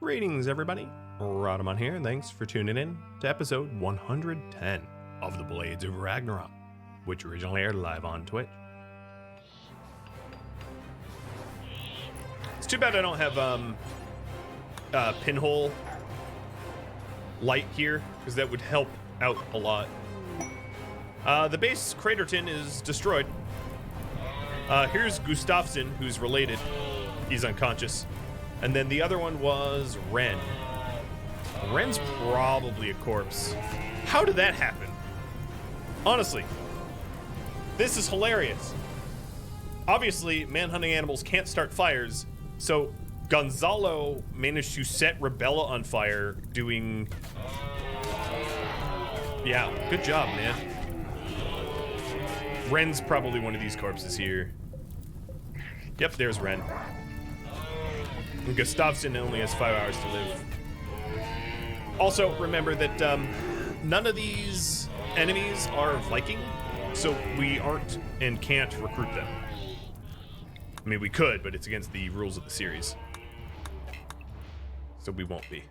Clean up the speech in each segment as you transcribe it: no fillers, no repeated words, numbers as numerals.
Greetings, everybody. Rhadamant here, and thanks for tuning in to episode 110 of The Blades of Ragnarok, which originally aired live on Twitch. It's too bad I don't have pinhole light here, because that would help out a lot. The base Craterton is destroyed. Here's Gustafsson, who's related. He's unconscious. And then the other one was Ren. Ren's probably a corpse. How did that happen? Honestly, this is hilarious. Obviously, manhunting animals can't start fires, so Gonzalo managed to set Rebella on fire doing... Yeah, good job, man. Ren's probably one of these corpses here. Yep, there's Ren. And Gustafsson only has 5 hours to live. Also, remember that none of these enemies are Viking, so we aren't and can't recruit them. I mean, we could, but it's against the rules of the series. So we won't be.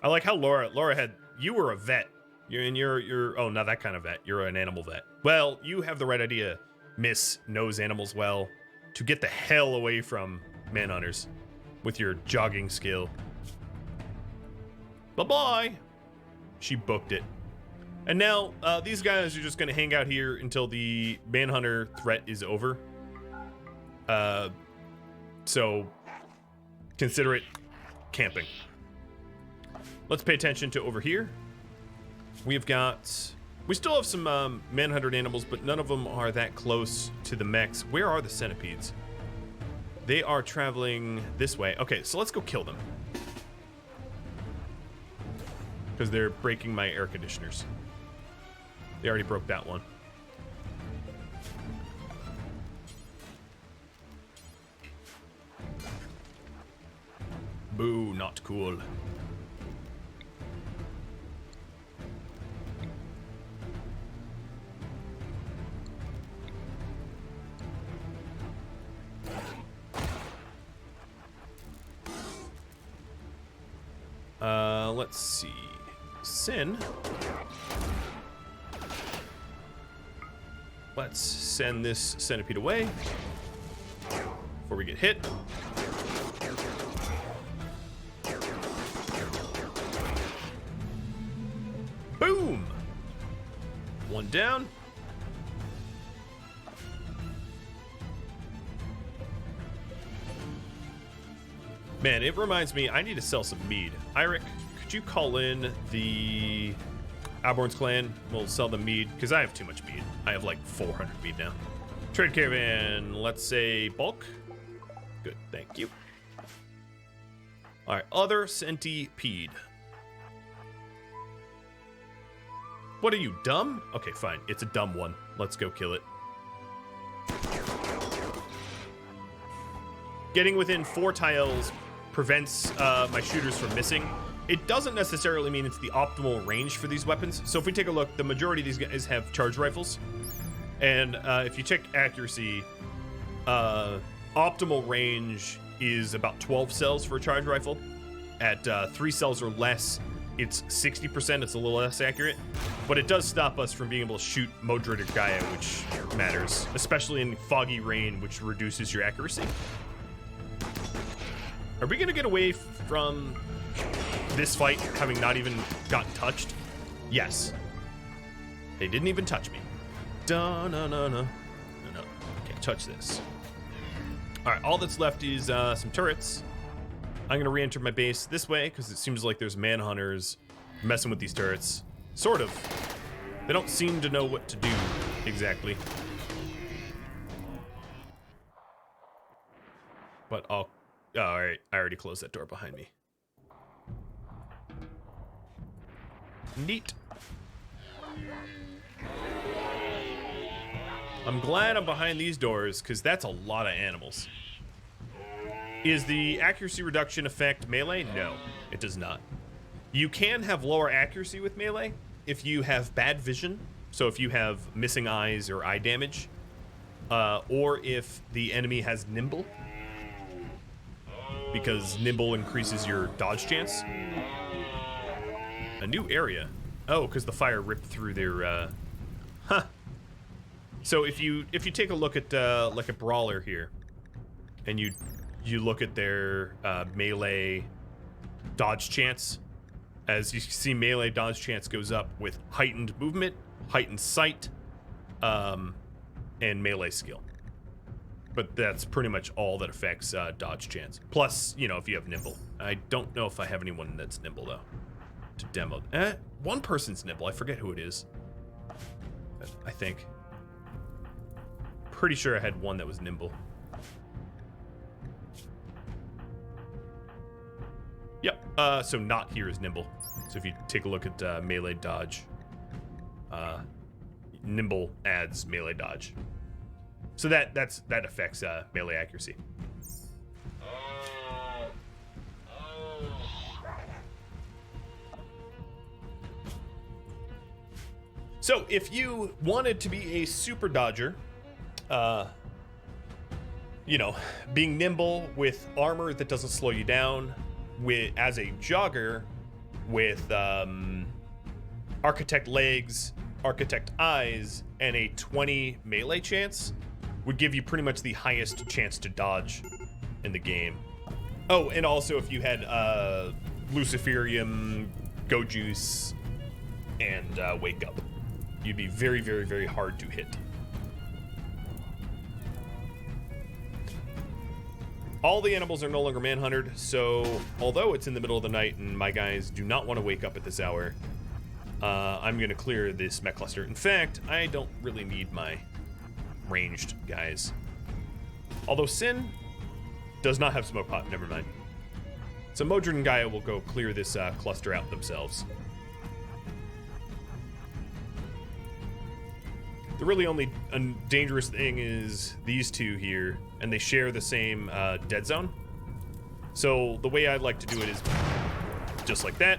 I like how Laura had, you were a vet. You're oh, not that kind of vet. You're an animal vet. Well, you have the right idea, Miss Knows Animals Well, to get the hell away from manhunters with your jogging skill. Bye-bye. She booked it. And now, these guys are just gonna hang out here until the manhunter threat is over. So consider it camping. Let's pay attention to over here. We still have some manhunted animals, but none of them are that close to the mechs. Where are the centipedes? They are traveling this way. Okay, so let's go kill them. Because they're breaking my air conditioners. They already broke that one. Boo, not cool. Let's see. Sin. Let's send this centipede away before we get hit. Boom! One down. Man, it reminds me, I need to sell some mead. Eirik, could you call in the Alborn's clan? We'll sell them mead, because I have too much mead. I have like 400 mead now. Trade caravan, let's say bulk. Good, thank you. All right, other centipede. What are you, dumb? Okay, fine, it's a dumb one. Let's go kill it. Getting within 4 tiles prevents my shooters from missing. It doesn't necessarily mean it's the optimal range for these weapons. So if we take a look, the majority of these guys have charge rifles. And if you check accuracy, optimal range is about 12 cells for a charge rifle. At 3 cells or less, it's 60%. It's a little less accurate. But it does stop us from being able to shoot Modritic Gaia, which matters. Especially in foggy rain, which reduces your accuracy. Are we gonna get away from this fight having not even gotten touched? Yes. They didn't even touch me. No. Can't touch this. All right, all that's left is some turrets. I'm gonna re-enter my base this way because it seems like there's manhunters messing with these turrets. Sort of. They don't seem to know what to do exactly. But I'll... Oh, all right, I already closed that door behind me. Neat. I'm glad I'm behind these doors, because that's a lot of animals. Is the accuracy reduction effect melee? No, it does not. You can have lower accuracy with melee if you have bad vision, so if you have missing eyes or eye damage, or if the enemy has nimble. because nimble increases your dodge chance. A new area. Oh, because the fire ripped through their, huh. So if you take a look at like a brawler here, and you look at their melee dodge chance, as you see, melee dodge chance goes up with heightened movement, heightened sight, and melee skill. But that's pretty much all that affects dodge chance. Plus, you know, if you have nimble. I don't know if I have anyone that's nimble though to demo. One person's nimble. I forget who it is. I think. Pretty sure I had one that was nimble. Yep. So not here is nimble. So if you take a look at melee dodge, nimble adds melee dodge. So that affects melee accuracy. So if you wanted to be a super dodger, you know, being nimble with armor that doesn't slow you down, as a jogger with architect legs, architect eyes, and a 20 melee chance would give you pretty much the highest chance to dodge in the game. Oh, and also if you had Luciferium, Go Juice, and Wake Up, you'd be very, very, very hard to hit. All the animals are no longer manhunted, so although it's in the middle of the night and my guys do not want to wake up at this hour, I'm going to clear this mech cluster. In fact, I don't really need my ranged guys. Although Sin does not have smoke pot, never mind. So Modred and Gaia will go clear this cluster out themselves. The really only dangerous thing is these two here, and they share the same dead zone. So the way I'd like to do it is just like that,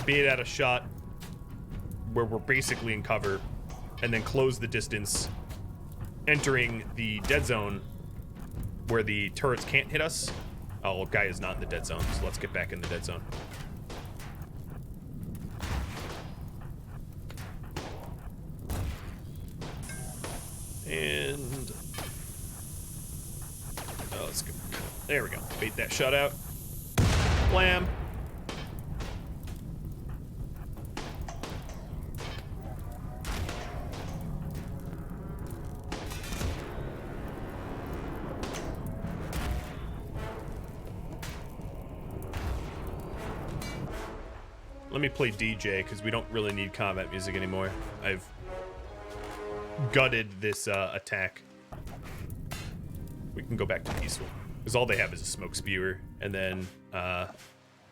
bait out a shot where we're basically in cover, and then close the distance, entering the dead zone where the turrets can't hit us. Oh, Gaia's not in the dead zone, so let's get back in the dead zone. And oh, let's go. There we go. Bait that shot out. Blam. Let me play DJ because we don't really need combat music anymore. I've gutted this attack. We can go back to peaceful because all they have is a smoke spewer, and then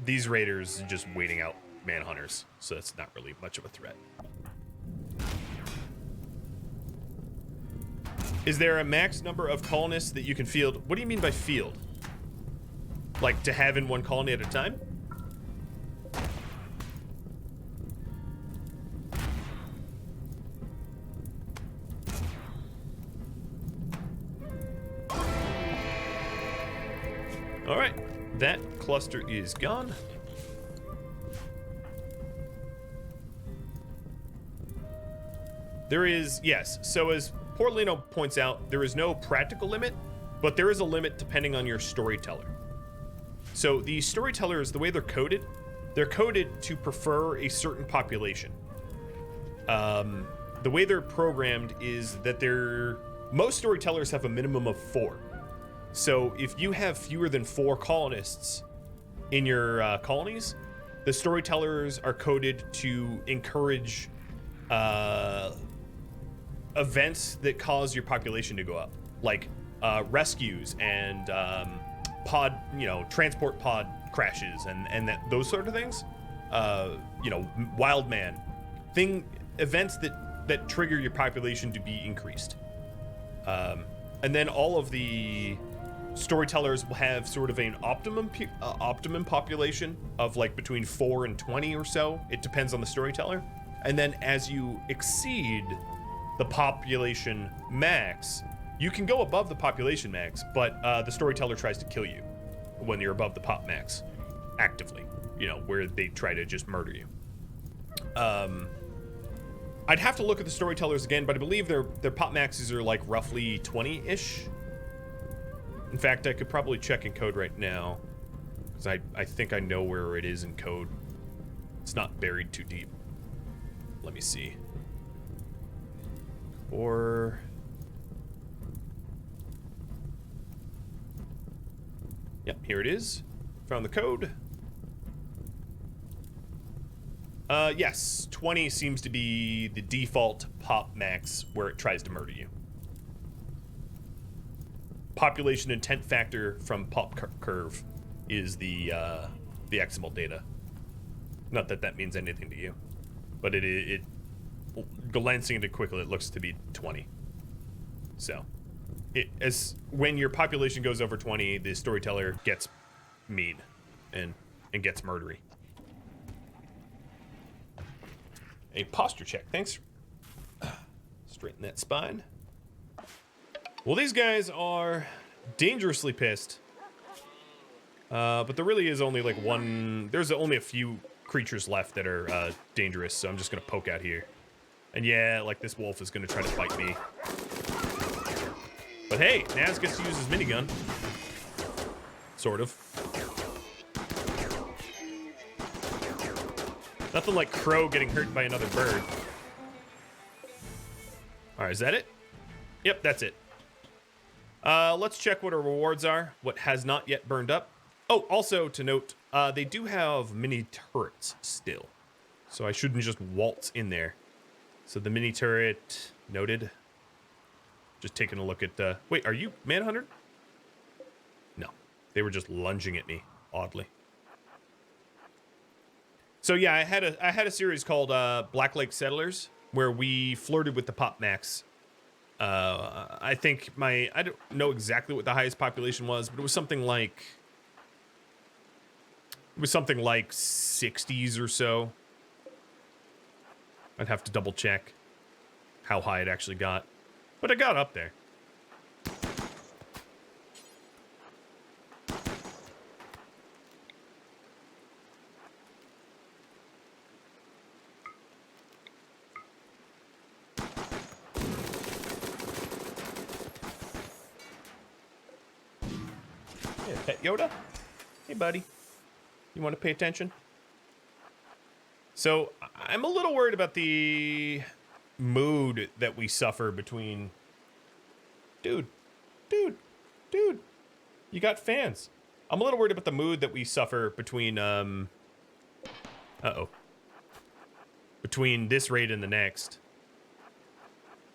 these raiders are just waiting out manhunters, so that's not really much of a threat. Is there a max number of colonists that you can field? What do you mean by field? Like to have in one colony at a time? All right, that cluster is gone. There is, yes, so as Portolino points out, there is no practical limit, but there is a limit depending on your storyteller. So the storytellers, the way they're coded to prefer a certain population. The way they're programmed is that most storytellers have a minimum of 4. So if you have fewer than 4 colonists in your colonies, the storytellers are coded to encourage events that cause your population to go up, like rescues and transport pod crashes and those sort of things. Wild man events that trigger your population to be increased. And then all of the storytellers will have sort of an optimum population of like between 4 and 20 or so. It depends on the storyteller. And then as you exceed the population max, you can go above the population max, but the storyteller tries to kill you. when you're above the pop max, actively. You know, where they try to just murder you. I'd have to look at the storytellers again, but I believe their pop maxes are like roughly 20-ish. In fact, I could probably check in code right now, because I think I know where it is in code. It's not buried too deep. Let me see. Or... Yep, here it is. Found the code. Yes, 20 seems to be the default pop max where it tries to murder you. Population intent factor from pop curve is the XML data. Not that that means anything to you, but it glancing into it quickly, it looks to be 20. So, when your population goes over 20, the storyteller gets mean and gets murdery. A posture check, thanks. Straighten that spine. Well, these guys are dangerously pissed. But there really is only like one... There's only a few creatures left that are dangerous, so I'm just gonna poke out here. And yeah, like this wolf is gonna try to fight me. But hey, Naz gets to use his minigun. Sort of. Nothing like Crow getting hurt by another bird. Alright, is that it? Yep, that's it. Let's check what our rewards are. What has not yet burned up. Oh, also to note, they do have mini turrets still. So I shouldn't just waltz in there. So the mini turret, noted. Just taking a look at, wait, are you Manhunter? No, they were just lunging at me, oddly. So yeah, I had a series called Black Lake Settlers where we flirted with the pop max. I think I don't know exactly what the highest population was, but it was something like 60s or so. I'd have to double check how high it actually got, but it got up there. Pet Yoda? Hey, buddy. You want to pay attention? So, I'm a little worried about the mood that we suffer between... Dude. You got fans. I'm a little worried about the mood that we suffer between, between this raid and the next.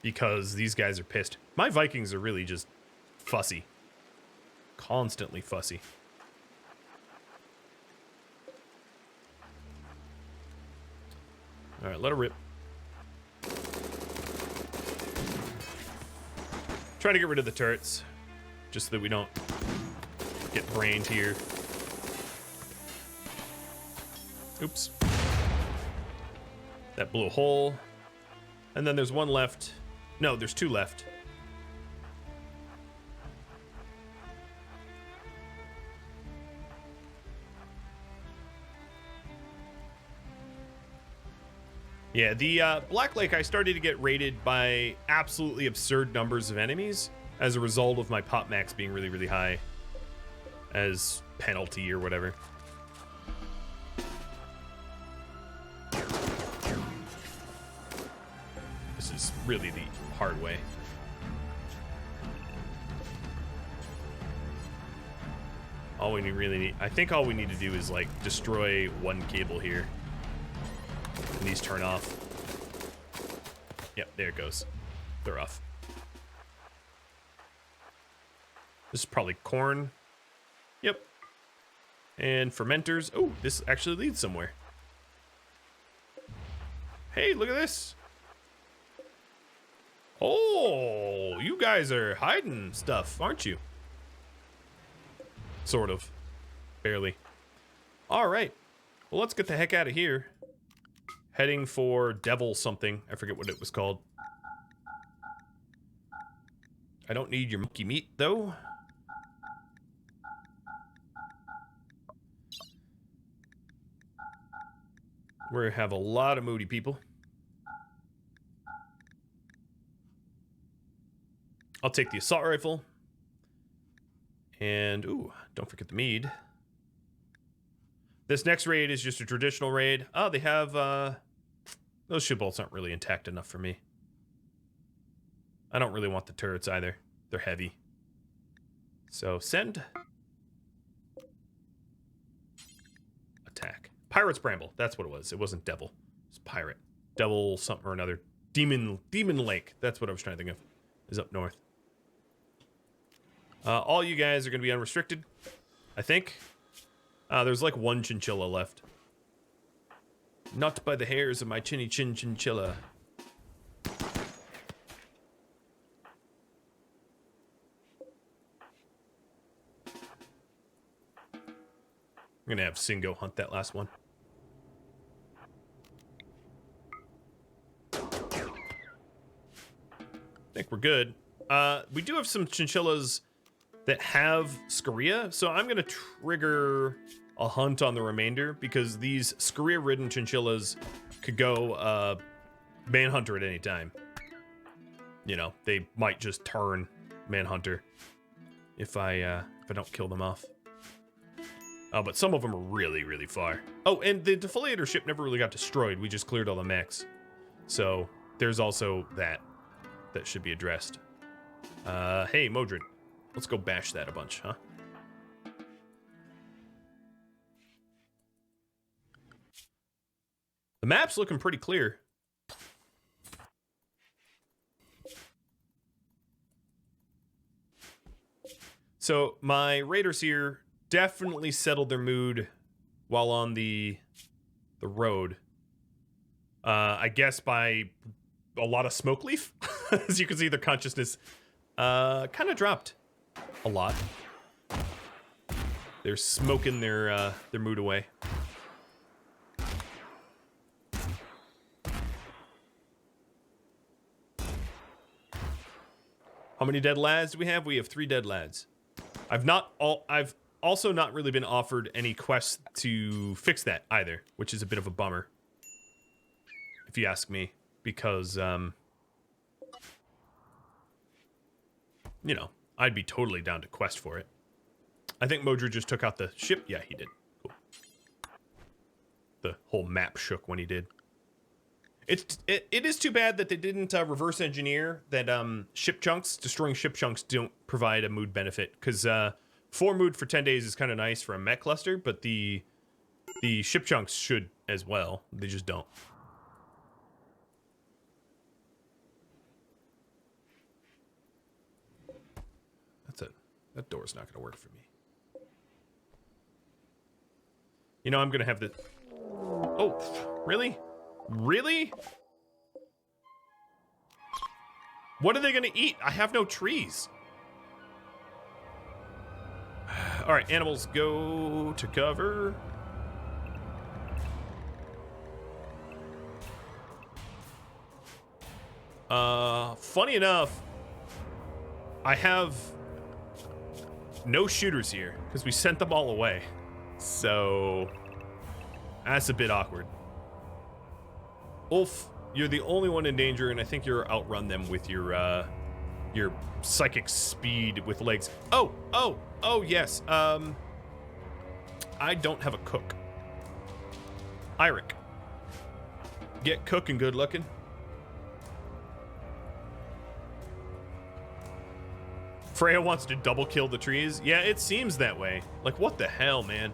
Because these guys are pissed. My Vikings are really just fussy. Constantly fussy. All right, let her rip. Try to get rid of the turrets, just so that we don't get brained here. Oops. That blew a hole. And then there's one left. No, there's two left. Yeah, the Black Lake, I started to get raided by absolutely absurd numbers of enemies as a result of my pop max being really, really high as penalty or whatever. This is really the hard way. All we really need, I think all we need to do is like destroy one cable here. And these turn off. Yep, there it goes. They're off. This is probably corn. Yep. And fermenters. Oh, this actually leads somewhere. Hey, look at this. Oh, you guys are hiding stuff, aren't you? Sort of. Barely. All right. Well, let's get the heck out of here. Heading for Devil something. I forget what it was called. I don't need your monkey meat, though. We have a lot of moody people. I'll take the assault rifle. And, ooh, don't forget the mead. This next raid is just a traditional raid. Oh, they have, those shoe bolts aren't really intact enough for me. I don't really want the turrets either. They're heavy. So, send. Attack. Pirate's Bramble. That's what it was. It wasn't Devil. It's Pirate. Devil something or another. Demon Lake. That's what I was trying to think of. Is up north. All you guys are going to be unrestricted, I think. There's like one chinchilla left. Not by the hairs of my chinny chin chinchilla. I'm going to have Singo hunt that last one. I think we're good. We do have some chinchillas that have scoria, so I'm going to trigger a hunt on the remainder because these scoria-ridden chinchillas could go manhunter at any time. You know, they might just turn manhunter if I don't kill them off. But some of them are really, really far. Oh, and the defoliator ship never really got destroyed. We just cleared all the mechs. So there's also that should be addressed. Hey, Modred. Let's go bash that a bunch, huh? The map's looking pretty clear. So my raiders here definitely settled their mood while on the road. I guess by a lot of smoke leaf. As you can see, their consciousness kind of dropped a lot. They're smoking their mood away. How many dead lads do we have? We have 3 dead lads. I've also not really been offered any quests to fix that either, which is a bit of a bummer, if you ask me, because you know, I'd be totally down to quest for it. I think Modred just took out the ship. Yeah, he did. Cool. The whole map shook when he did. It is too bad that they didn't reverse engineer that ship chunks. Destroying ship chunks don't provide a mood benefit, because 4 mood for 10 days is kind of nice for a mech cluster, but the ship chunks should as well. They just don't. That door's not going to work for me. You know, I'm going to have the... Oh, really? Really? What are they going to eat? I have no trees. All right, animals, go to cover. Funny enough, I have no shooters here because we sent them all away. So that's a bit awkward. Ulf, you're the only one in danger, and I think you're outrun them with your psychic speed with legs. Oh, yes. I don't have a cook. Eirik, get cooking, good looking. Freya wants to double kill the trees. Yeah, it seems that way. Like, what the hell, man?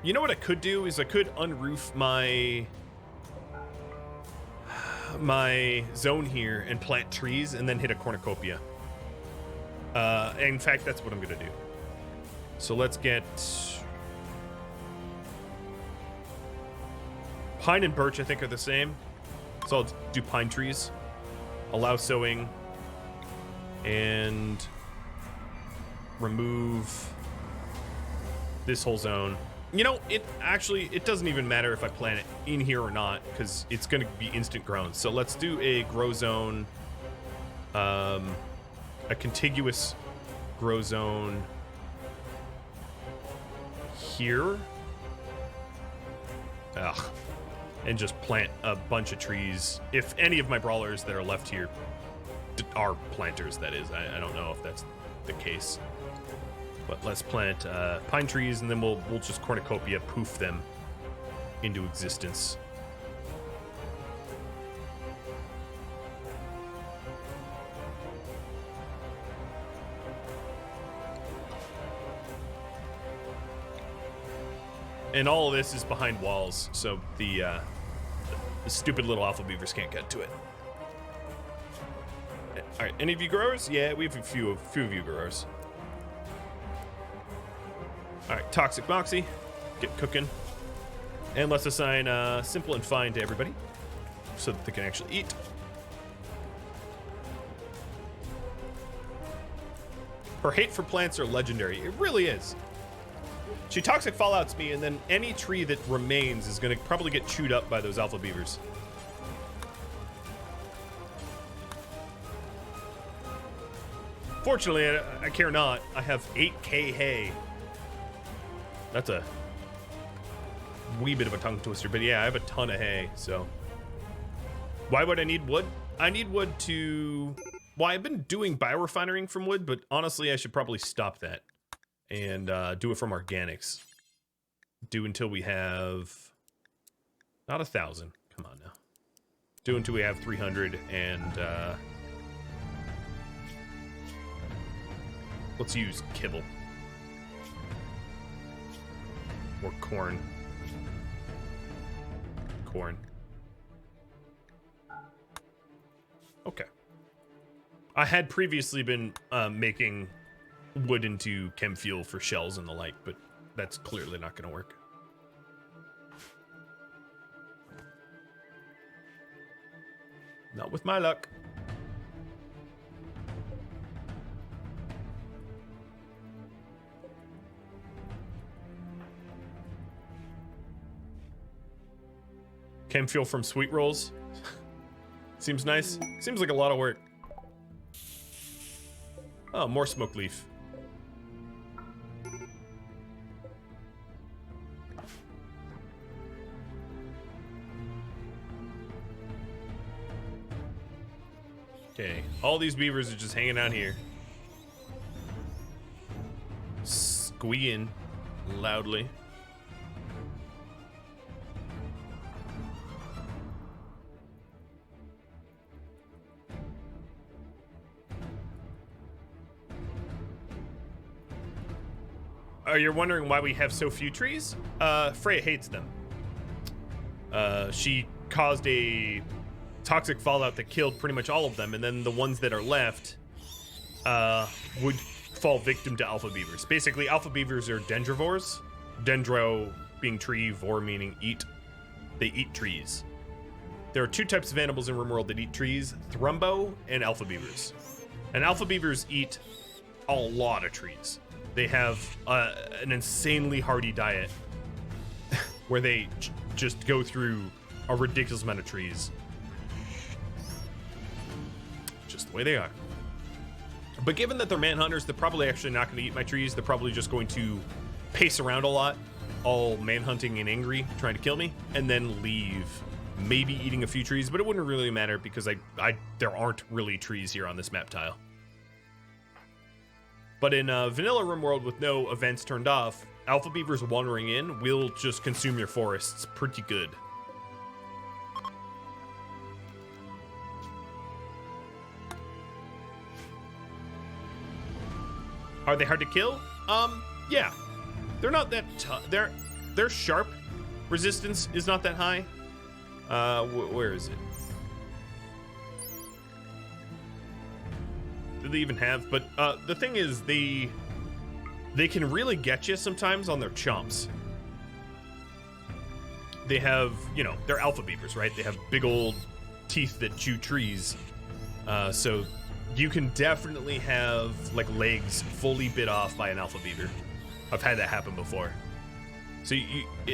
You know what I could do is I could unroof my zone here and plant trees and then hit a cornucopia. In fact, that's what I'm gonna do. So let's get pine and birch. I think are the same. So I'll do pine trees. Allow sowing and remove this whole zone. You know, it doesn't even matter if I plant it in here or not, because it's going to be instant grown. So let's do a grow zone, a contiguous grow zone here. Ugh. And just plant a bunch of trees. If any of my brawlers that are left here are planters, that is. I don't know if that's the case. But let's plant pine trees, and then we'll just cornucopia poof them into existence. And all of this is behind walls, so the stupid little alpha beavers can't get to it. All right, any of you growers? Yeah, we have a few of you growers. All right, Toxic Moxie, get cooking. And let's assign Simple and Fine to everybody so that they can actually eat. Her hate for plants are legendary. It really is. She Toxic Fallouts me, and then any tree that remains is going to probably get chewed up by those alpha beavers. Fortunately, I care not. I have 8k hay. That's a wee bit of a tongue twister, but yeah, I have a ton of hay, so. Why would I need wood? I need wood to... Well, I've been doing biorefining from wood, but honestly, I should probably stop that and do it from organics. Do until we have... Not 1,000. Come on now. Do until we have 300, and let's use kibble. Or corn. Corn. Okay. I had previously been making wood into chem fuel for shells and the like, but that's clearly not going to work. Not with my luck. Chem fuel from sweet rolls. Seems nice. Seems like a lot of work. Oh, more smoke leaf. Okay, all these beavers are just hanging out here. Squeaking loudly. You're wondering why we have so few trees? Freya hates them. She caused a toxic fallout that killed pretty much all of them, and then the ones that are left would fall victim to alpha beavers. Basically, alpha beavers are dendrovores. Dendro being tree, vor meaning eat. They eat trees. There are two types of animals in RimWorld that eat trees, thrumbo and alpha beavers. And alpha beavers eat a lot of trees. They have an insanely hardy diet where they just go through a ridiculous amount of trees. Just the way they are. But given that they're manhunters, they're probably actually not going to eat my trees. They're probably just going to pace around a lot, all manhunting and angry, trying to kill me, and then leave, maybe eating a few trees, but it wouldn't really matter because there aren't really trees here on this map tile. But in vanilla RimWorld with no events turned off, alpha beavers wandering in will just consume your forests pretty good. Are they hard to kill? Yeah. They're not that their sharp resistance is not that high. Where is it? Do they even have? But the thing is, they can really get you sometimes on their chomps. They have, you know, they're alpha beavers, right? They have big old teeth that chew trees. So you can definitely have like legs fully bit off by an alpha beaver. I've had that happen before. So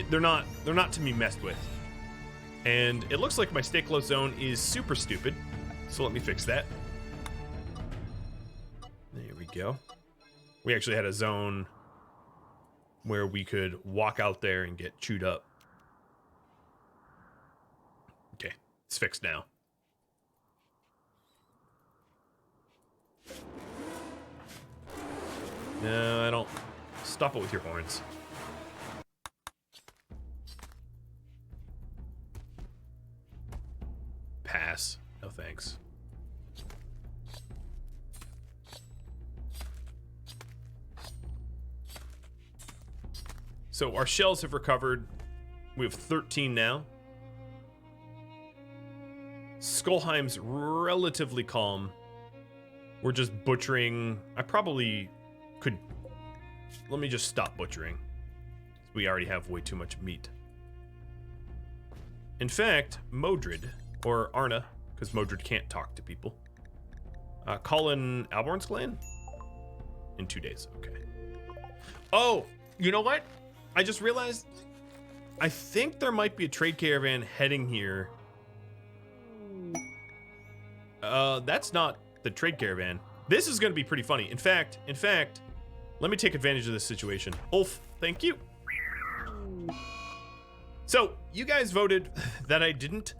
they're not to be messed with. And it looks like my stay close zone is super stupid. So let me fix that. There we go. We actually had a zone where we could walk out there and get chewed up. It's fixed now. No, I don't. Stop it with your horns. Pass. No thanks. So our shells have recovered. We have 13 now. Skullheim's relatively calm. We're just butchering. I probably could. Let me just stop butchering. We already have way too much meat. In fact, Modred, or Arna, because Modred can't talk to people. Call in Alborn's clan? In 2 days, okay. Oh, you know what? I just realized, I think there might be a trade caravan heading here. That's not the trade caravan. This is gonna be pretty funny. In fact, let me take advantage of this situation. Ulf, thank you. So, you guys voted that I didn't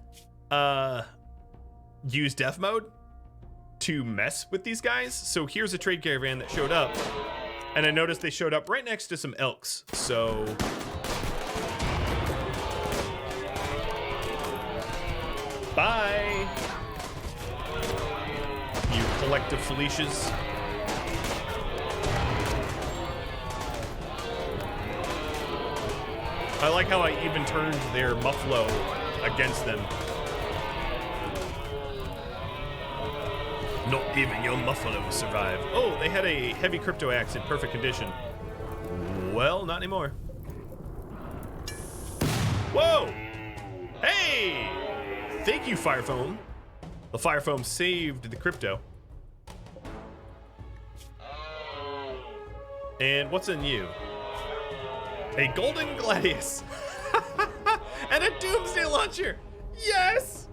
use death mode to mess with these guys. So here's a trade caravan that showed up. And I noticed they showed up right next to some elks. So... bye! You collective Felicias. I like how I even turned their muffalo against them. Not even your muffalo survived. Oh, they had a heavy crypto axe in perfect condition. Well, not anymore. Whoa! Hey! Thank you, Fire Foam. The Fire Foam saved the crypto. And what's in you? A golden gladius. And a doomsday launcher. Yes!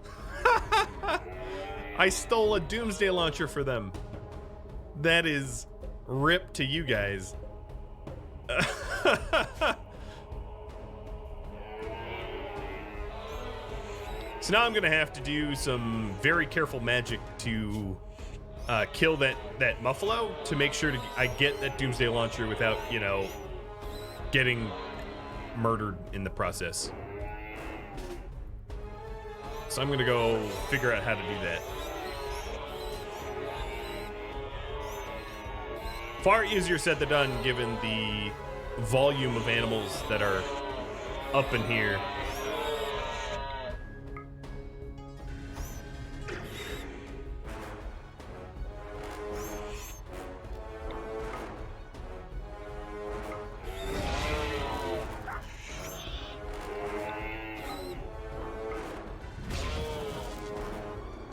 I stole a doomsday launcher for them. That is rip to you guys. So now I'm gonna have to do some very careful magic to kill that muffalo to make sure I get that doomsday launcher without, you know, getting murdered in the process. So I'm gonna go figure out how to do that. Far easier said than done given the volume of animals that are up in here.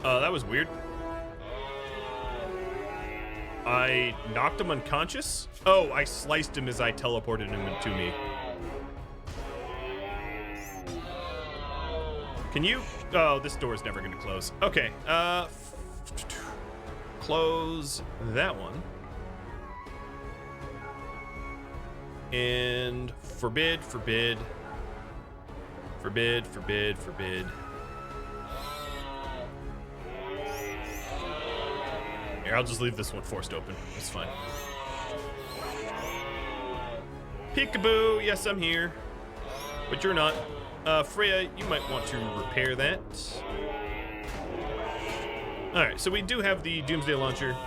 That was weird. I knocked him unconscious? Oh, I sliced him as I teleported him to me. Can you? Oh, this door is never gonna close. Okay, close that one. And forbid. Here, I'll just leave this one forced open. It's fine. Peekaboo, yes, I'm here. But you're not. Freya, you might want to repair that. Alright, so we do have the Doomsday Launcher.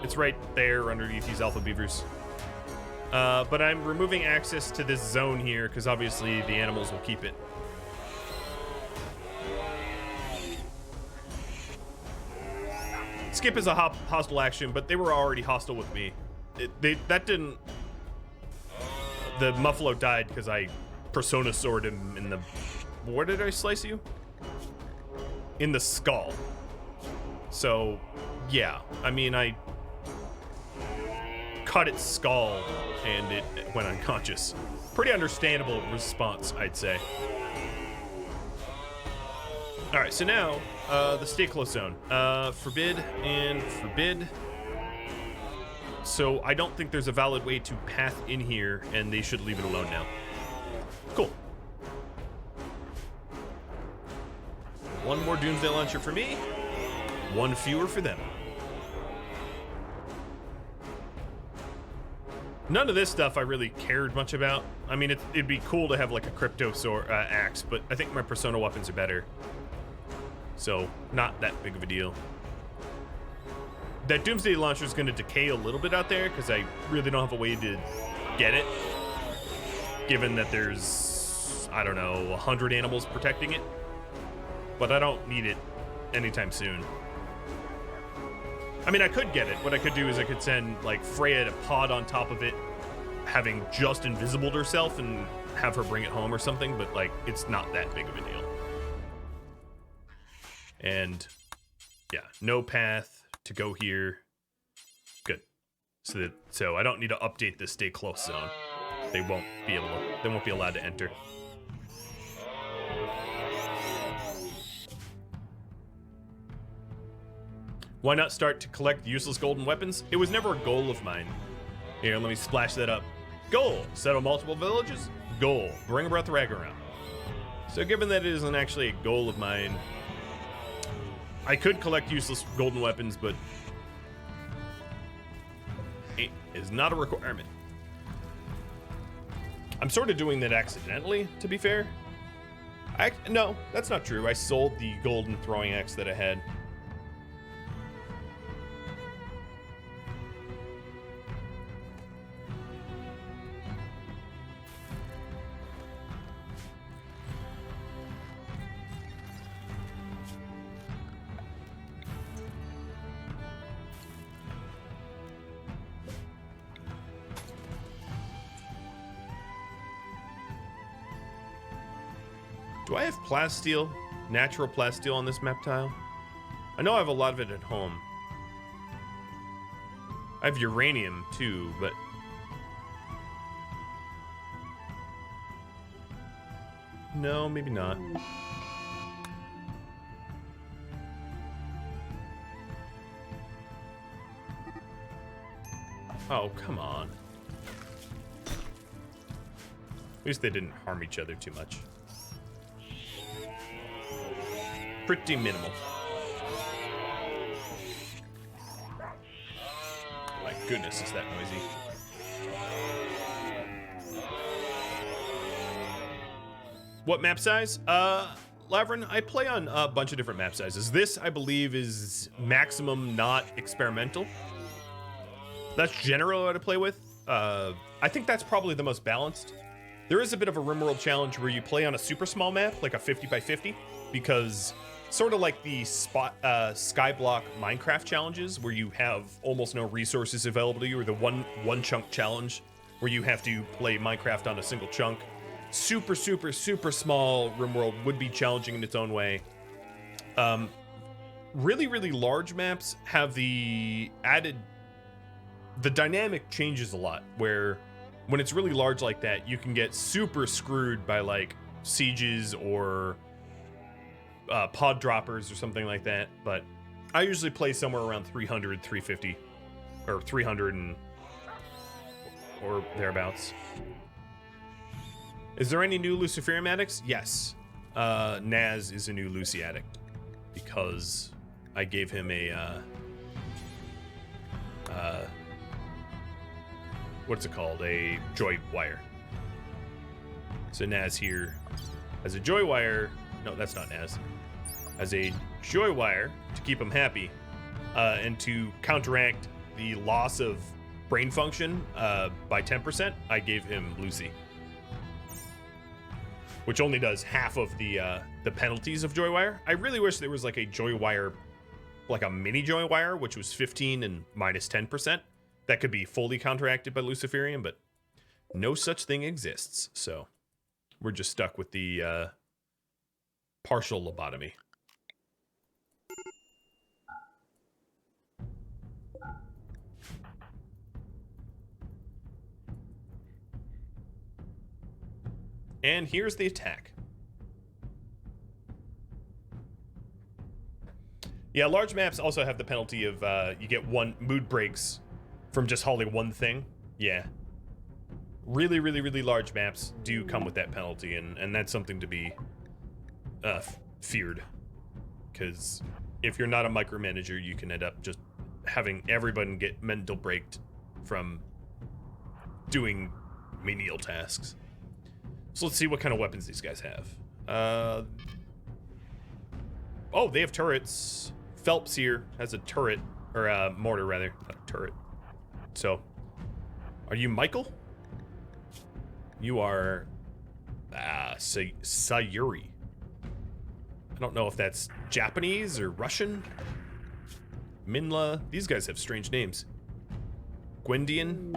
It's right there underneath these alpha beavers. But I'm removing access to this zone here, because obviously the animals will keep it. Skip is a hostile action, but they were already hostile with me. That didn't... The Muffalo died because I Persona Sword him in the... Where did I slice you? In the skull. So, yeah. I mean, I cut its skull and it went unconscious. Pretty understandable response, I'd say. All right, so now the stay close zone. Forbid and forbid. So I don't think there's a valid way to path in here, and they should leave it alone now. Cool. One more Doomsday Launcher for me, one fewer for them. None of this stuff I really cared much about. I mean, it'd be cool to have like a crypto sword, axe, but I think my persona weapons are better. So, not that big of a deal. That Doomsday Launcher is going to decay a little bit out there because I really don't have a way to get it. Given that there's, I don't know, 100 animals protecting it. But I don't need it anytime soon. I mean, I could get it. What I could do is I could send, like, Freya to pod on top of it, having just invisibled herself and have her bring it home or something, but, like, it's not that big of a deal. And, yeah, no path to go here. Good. So I don't need to update this stay close zone. They won't be allowed to enter. Why not start to collect useless golden weapons? It was never a goal of mine. Here, let me splash that up. Goal, settle multiple villages. Goal, bring about the Ragnarok. So given that it isn't actually a goal of mine, I could collect useless golden weapons, but it is not a requirement. I'm sort of doing that accidentally, to be fair. No, that's not true. I sold the golden throwing axe that I had. Do I have plasteel, natural plasteel on this map tile? I know I have a lot of it at home. I have uranium too, but no, maybe not. Oh, come on. At least they didn't harm each other too much. Pretty minimal. My goodness, is that noisy. What map size? Lavrin, I play on a bunch of different map sizes. This, I believe, is maximum, not experimental. That's generally what I play with. I think that's probably the most balanced. There is a bit of a RimWorld challenge where you play on a super small map, like a 50 by 50, because sort of like the Skyblock Minecraft challenges, where you have almost no resources available to you, or the one chunk challenge, where you have to play Minecraft on a single chunk. Super small RimWorld would be challenging in its own way. Really large maps have the dynamic changes a lot, where when it's really large like that, you can get super screwed by like sieges or pod droppers or something like that. But I usually play somewhere around 300, 350, or 300 or thereabouts. Is there any new Luciferium addicts? Yes. Naz is a new Lucy addict because I gave him a what's it called? A joy wire. So Naz here has a joy wire. No, that's not Naz. As a joy wire to keep him happy, and to counteract the loss of brain function by 10%, I gave him Lucy, which only does half of the penalties of joy wire. I really wish there was like a joy wire, like a mini joy wire, which was 15 and minus 10%. That could be fully counteracted by Luciferium, but no such thing exists. So we're just stuck with the partial lobotomy. And here's the attack. Yeah, large maps also have the penalty of you get one mood breaks from just hauling one thing. Yeah. Really large maps do come with that penalty, and that's something to be feared. because if you're not a micromanager, you can end up just having everyone get mental breaked from doing menial tasks. So let's see what kind of weapons these guys have. Oh, they have turrets. Phelps here has a turret, or a mortar rather, not a turret. So, are you Michael? You are Sayuri. I don't know if that's Japanese or Russian. Minla. These guys have strange names. Gwendian.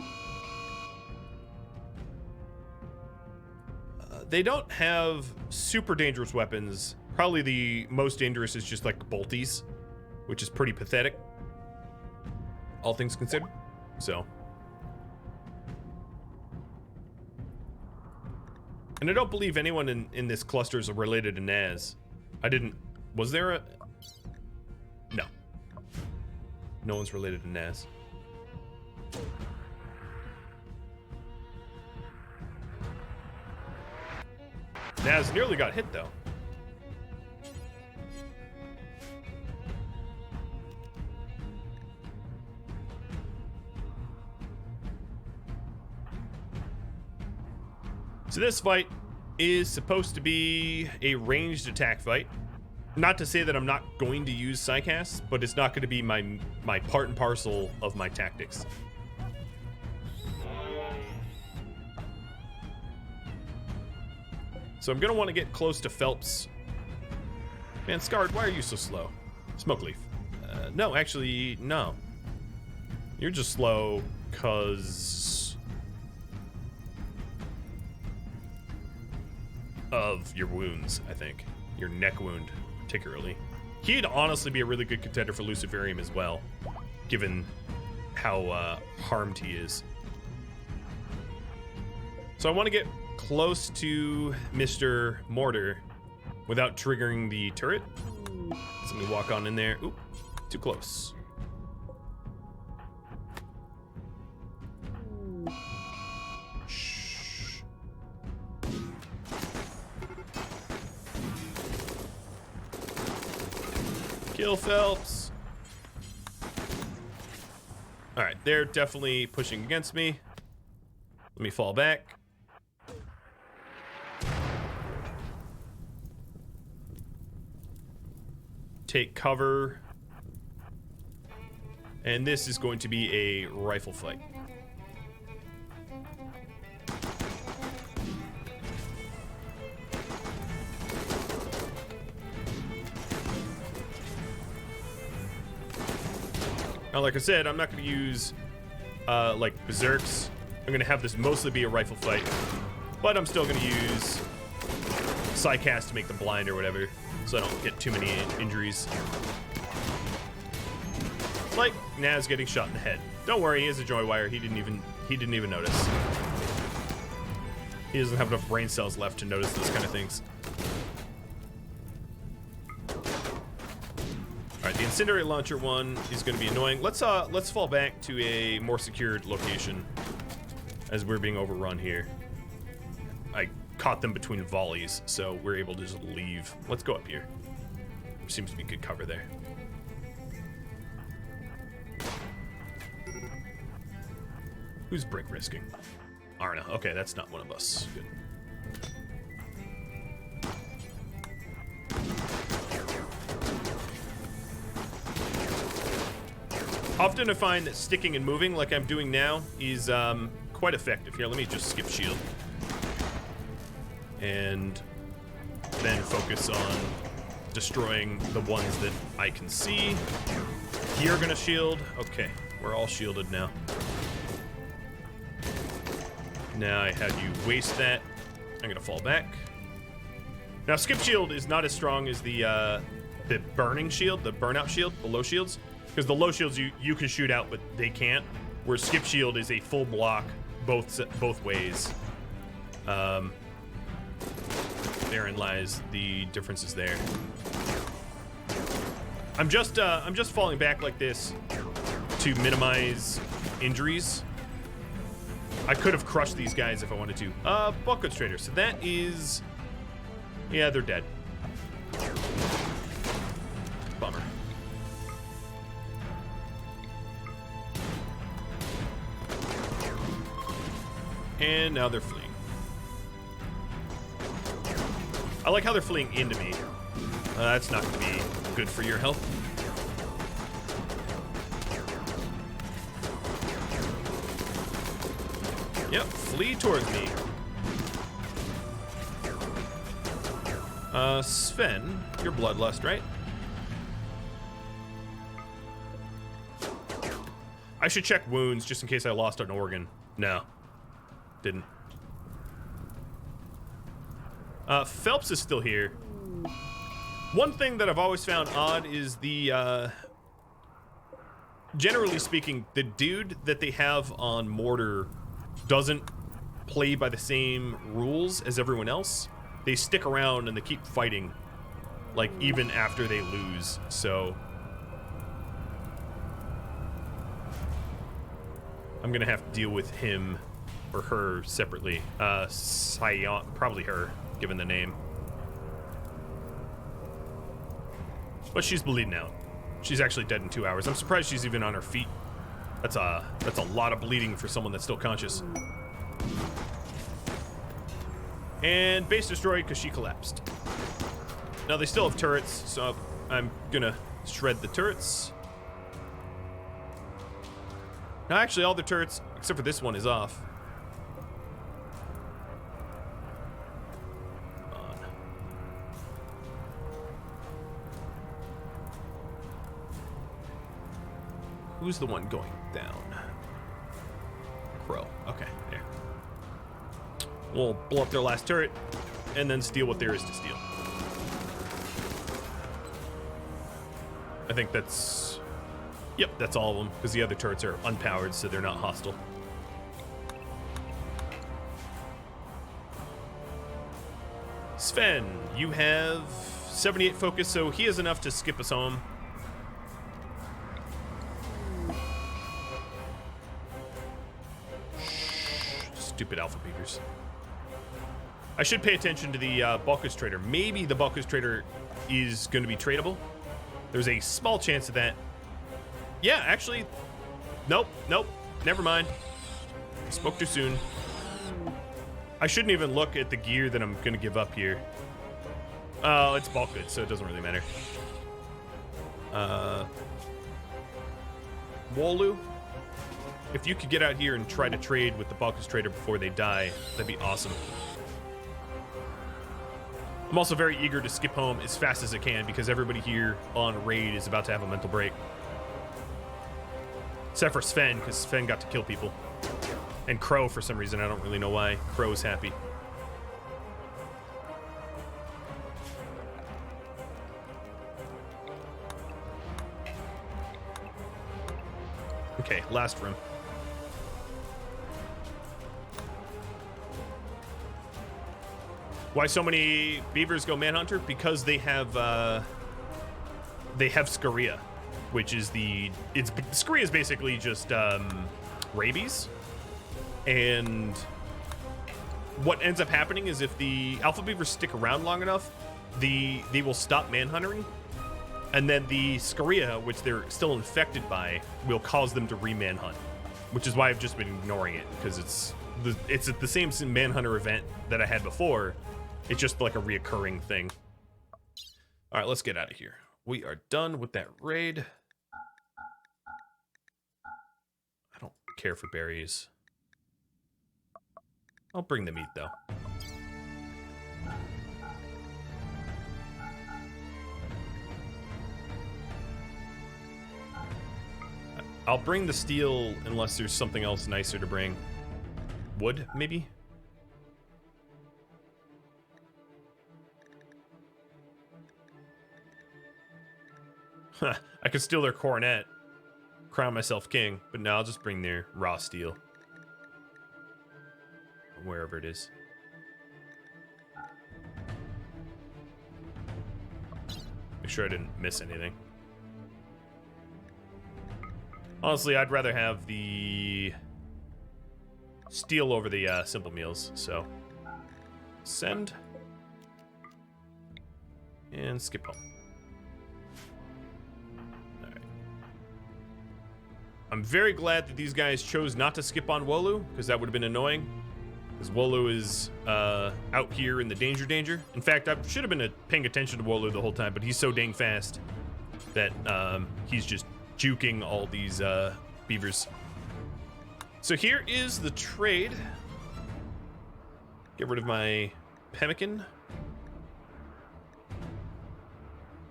They don't have super dangerous weapons. Probably the most dangerous is just like bolties, which is pretty pathetic, all things considered. So. And I don't believe anyone in this cluster is related to Naz. Was there a... No. No one's related to Naz. Naz nearly got hit, though. So this fight is supposed to be a ranged attack fight. Not to say that I'm not going to use psycasts, but it's not going to be my part and parcel of my tactics. So I'm going to want to get close to Phelps. Man, Scarred, why are you so slow? Smoke Leaf. No, actually, no. You're just slow because of your wounds, I think. Your neck wound, particularly. He'd honestly be a really good contender for Luciferium as well, given how harmed he is. So I want to get close to Mr. Mortar without triggering the turret. So let me walk on in there. Oop, too close. Shh. Kill Phelps. All right, they're definitely pushing against me. Let me fall back. Take cover. And this is going to be a rifle fight. Now, like I said, I'm not going to use like berserks. I'm going to have this mostly be a rifle fight, but I'm still going to use psycast to make them blind or whatever, so I don't get too many injuries. Like Naz getting shot in the head. Don't worry, he has a joy wire. He didn't even notice. He doesn't have enough brain cells left to notice those kind of things. All right, the incendiary launcher one is going to be annoying. Let's fall back to a more secured location as we're being overrun here. I caught them between volleys, so we're able to just leave. Let's go up here. There seems to be good cover there. Who's brick risking? Arna. Okay, that's not one of us. Good. Often I find that sticking and moving like I'm doing now is quite effective. Here, let me just skip shield. And then focus on destroying the ones that I can see. You're gonna shield. Okay, we're all shielded now. Now I had you waste that. I'm gonna fall back. Now skip shield is not as strong as the burning shield, the burnout shield, the low shields. Because the low shields you can shoot out, but they can't. Where skip shield is a full block both ways. Therein lies the differences there. I'm just falling back like this to minimize injuries. I could have crushed these guys if I wanted to. Bulk goods trader. So that is, yeah, they're dead. And now they're fleeing. I like how they're fleeing into me. That's not going to be good for your health. Yep, flee towards me. Sven, you're bloodlust, right? I should check wounds just in case I lost an organ. No, didn't. Phelps is still here. One thing that I've always found odd is the, generally speaking, the dude that they have on Mortar doesn't play by the same rules as everyone else. They stick around and they keep fighting, like, even after they lose, so I'm gonna have to deal with him or her separately. Sion, probably her, given the name. But she's bleeding out. She's actually dead in 2 hours. I'm surprised she's even on her feet. That's a lot of bleeding for someone that's still conscious. And base destroyed because she collapsed. Now they still have turrets, so I'm gonna shred the turrets. Now actually all the turrets, except for this one, is off. Come on. Who's the one going down? Crow. Okay, there. We'll blow up their last turret, and then steal what there is to steal. I think that's... Yep, that's all of them, because the other turrets are unpowered, so they're not hostile. Sven, you have 78 focus, so he has enough to skip us home. Stupid alpha beavers. I should pay attention to the Balkus Trader. Maybe the Balkus Trader is going to be tradable. There's a small chance of that. Yeah, actually, nope, never mind. Spoke too soon. I shouldn't even look at the gear that I'm going to give up here. Oh, it's bulk goods, so it doesn't really matter. Wolu, if you could get out here and try to trade with the Balkus Trader before they die, that'd be awesome. I'm also very eager to skip home as fast as I can because everybody here on raid is about to have a mental break. Except for Sven, because Sven got to kill people. And Crow, for some reason, I don't really know why. Crow's happy. Okay, last room. Why so many beavers go manhunter? Because they have Scaria, which is Scaria is basically just rabies. And what ends up happening is if the alpha beavers stick around long enough, they will stop manhunting, and then the Scaria, which they're still infected by, will cause them to re-manhunt, which is why I've just been ignoring it, because it's the same manhunter event that I had before. It's just like a reoccurring thing. All right, let's get out of here. We are done with that raid. I don't care for berries. I'll bring the meat, though. I'll bring the steel unless there's something else nicer to bring. Wood, maybe? Huh, I could steal their coronet, crown myself king, but no, I'll just bring their raw steel. Wherever it is. Make sure I didn't miss anything. Honestly, I'd rather have the steel over the simple meals, so send and skip home. All right. I'm very glad that these guys chose not to skip on Wolu, because that would have been annoying. Because Wolu is out here in the danger. In fact, I should have been paying attention to Wolu the whole time, but he's so dang fast that he's just juking all these beavers. So here is the trade. Get rid of my pemmican.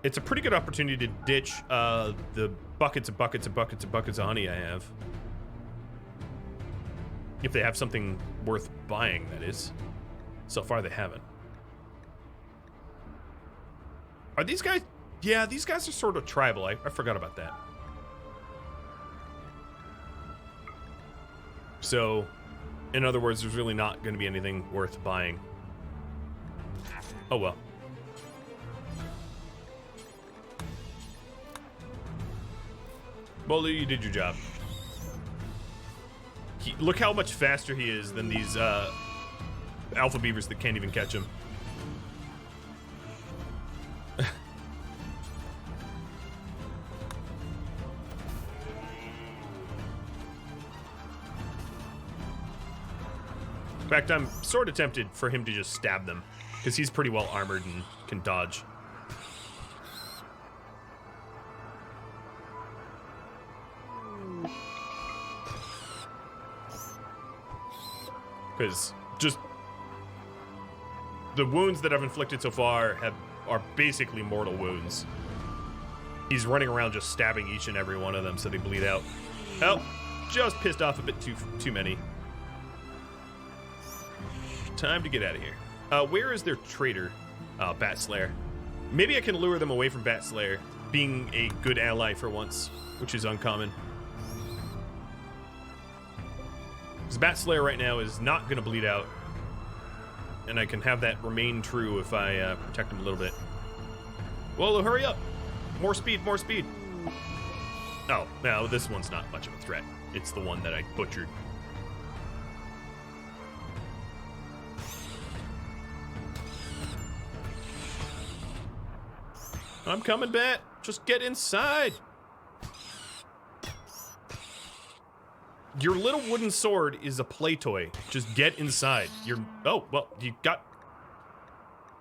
It's a pretty good opportunity to ditch the buckets of honey I have. If they have something worth buying, that is. So far, they haven't. Are these guys... Yeah, these guys are sort of tribal. I forgot about that. So, in other words, there's really not going to be anything worth buying. Oh, well. Bolu, you did your job. Look how much faster he is than these alpha beavers that can't even catch him. In fact, I'm sort of tempted for him to just stab them, because he's pretty well armored and can dodge. Because just the wounds that I've inflicted so far are basically mortal wounds. He's running around just stabbing each and every one of them so they bleed out. Oh, just pissed off a bit too many. Time to get out of here. Where is their traitor? Bat Slayer. Maybe I can lure them away from Bat Slayer, being a good ally for once, which is uncommon. Because Bat Slayer right now is not going to bleed out. And I can have that remain true if I protect him a little bit. Whoa, hurry up! More speed, more speed! Oh, no, this one's not much of a threat. It's the one that I butchered. I'm coming, Bat. Just get inside. Your little wooden sword is a play toy. Just get inside. Oh, well, you got...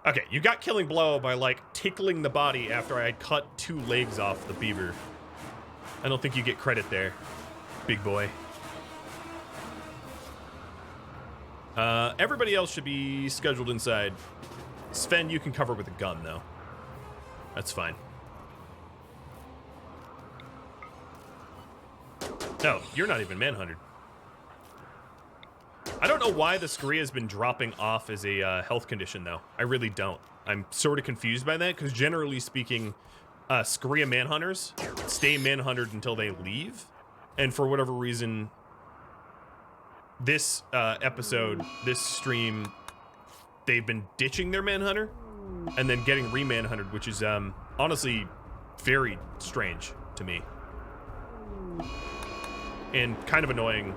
Okay, you got killing blow by, like, tickling the body after I had cut 2 legs off the beaver. I don't think you get credit there, big boy. Everybody else should be scheduled inside. Sven, you can cover with a gun, though. That's fine. No, you're not even manhunted. I don't know why the Scaria has been dropping off as a health condition, though. I really don't. I'm sort of confused by that, because generally speaking, Scaria manhunters stay manhunted until they leave. And for whatever reason, this episode, this stream, they've been ditching their manhunter and then getting re-manhunted, which is honestly very strange to me. And kind of annoying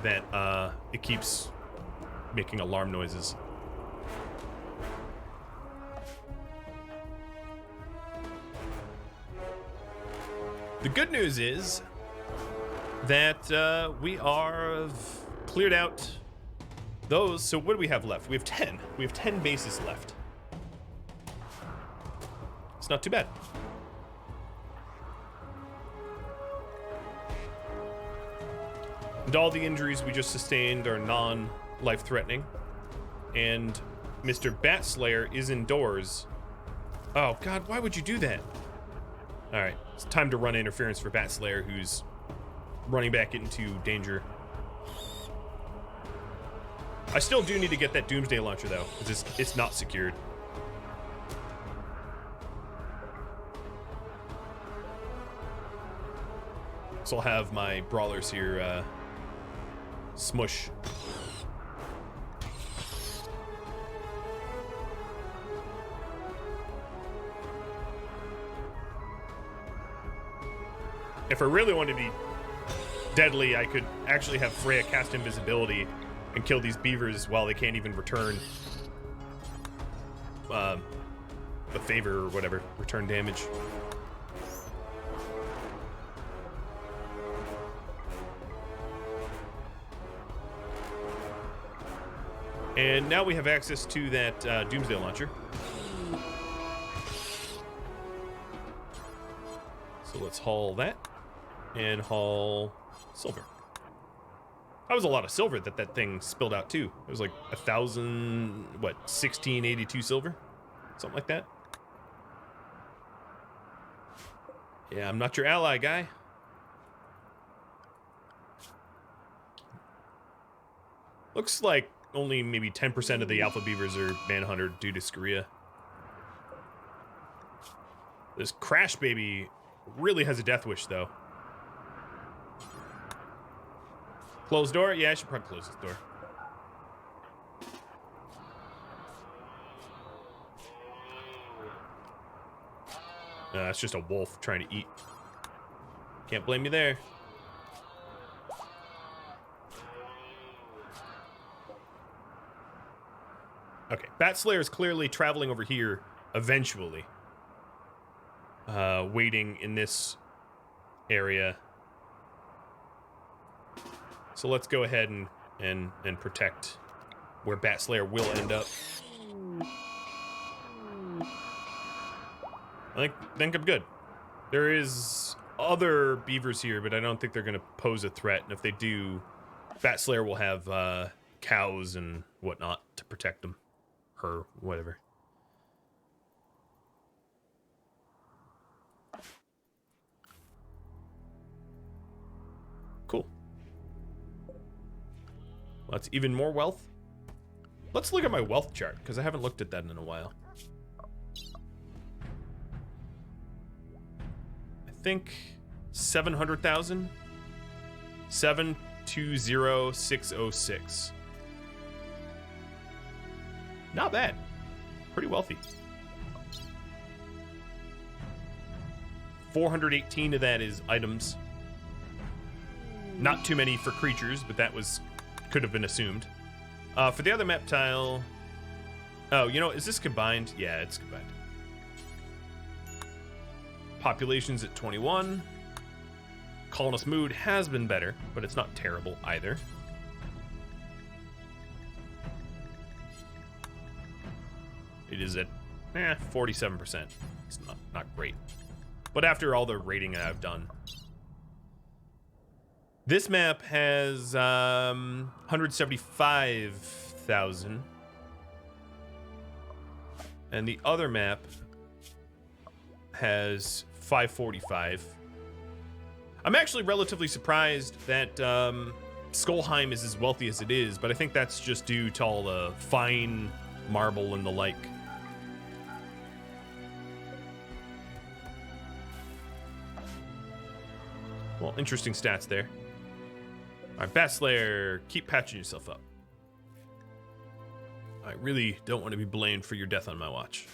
that it keeps making alarm noises. The good news is that we are cleared out those. So what do we have left? We have 10. We have 10 bases left. It's not too bad. And all the injuries we just sustained are non-life-threatening. And Mr. Bat Slayer is indoors. Oh, God, why would you do that? All right, it's time to run interference for Bat Slayer, who's running back into danger. I still do need to get that Doomsday Launcher, though, because it's not secured. So I'll have my brawlers here smush. If I really wanted to be deadly, I could actually have Freya cast invisibility and kill these beavers while they can't even return the favor or whatever, return damage. And now we have access to that Doomsday launcher. So let's haul that and haul silver. That was a lot of silver that thing spilled out too. It was like 1682 silver? Something like that. Yeah, I'm not your ally, guy. Looks like only maybe 10% of the alpha beavers are manhunted due to Skoria. This Crash Baby really has a death wish, though. Closed door? Yeah, I should probably close this door. It's just a wolf trying to eat. Can't blame you there. Okay, Bat Slayer is clearly traveling over here eventually. Waiting in this area. So let's go ahead and protect where Bat Slayer will end up. I think I'm good. There is other beavers here, but I don't think they're going to pose a threat. And if they do, Bat Slayer will have cows and whatnot to protect them. Her, whatever. Cool. Well, that's even more wealth. Let's look at my wealth chart, because I haven't looked at that in a while. I think 700,000. 720,606. Not bad. Pretty wealthy. 418 of that is items. Not too many for creatures, but that could have been assumed. For the other map tile... Oh, you know, is this combined? Yeah, it's combined. Population's at 21. Colonist mood has been better, but it's not terrible either. It is at 47%. It's not great. But after all the rating I've done. This map has 175,000. And the other map has 545. I'm actually relatively surprised that Skullheim is as wealthy as it is, but I think that's just due to all the fine marble and the like. Well, interesting stats there. All right, Bat Slayer, keep patching yourself up. I really don't want to be blamed for your death on my watch.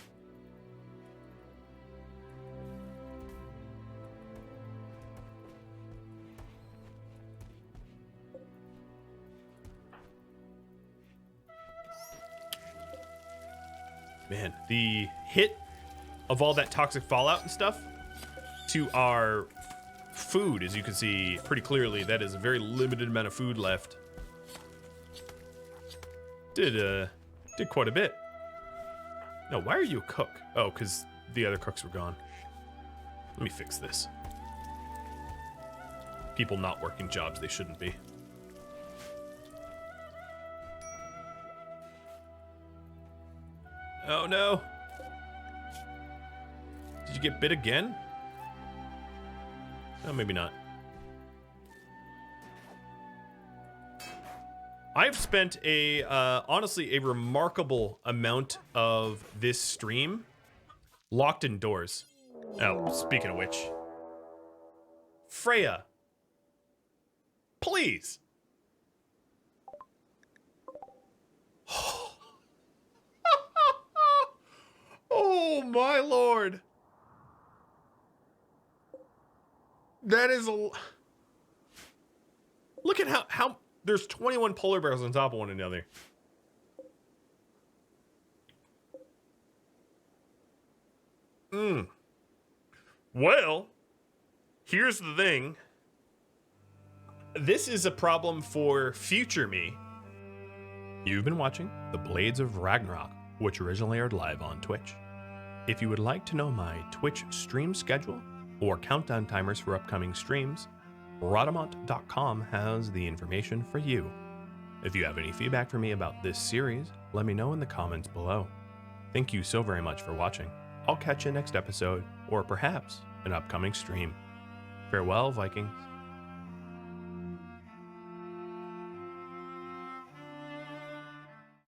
Man, the hit of all that toxic fallout and stuff to our food, as you can see pretty clearly, that is a very limited amount of food left. Did quite a bit. No, why are you a cook? Oh, because the other cooks were gone. Let me fix this. People not working jobs they shouldn't be. Oh no. Did you get bit again? Oh, maybe not. I've spent honestly, a remarkable amount of this stream locked indoors. Oh, speaking of which. Freya. Please. Oh, my lord. That is a... Look at how there's 21 polar bears on top of one another. Well, here's the thing. This is a problem for future me. You've been watching The Blades of Ragnarok, which originally aired live on Twitch. If you would like to know my Twitch stream schedule or countdown timers for upcoming streams, Rhadamant.com has the information for you. If you have any feedback for me about this series, let me know in the comments below. Thank you so very much for watching. I'll catch you next episode, or perhaps an upcoming stream. Farewell, Vikings.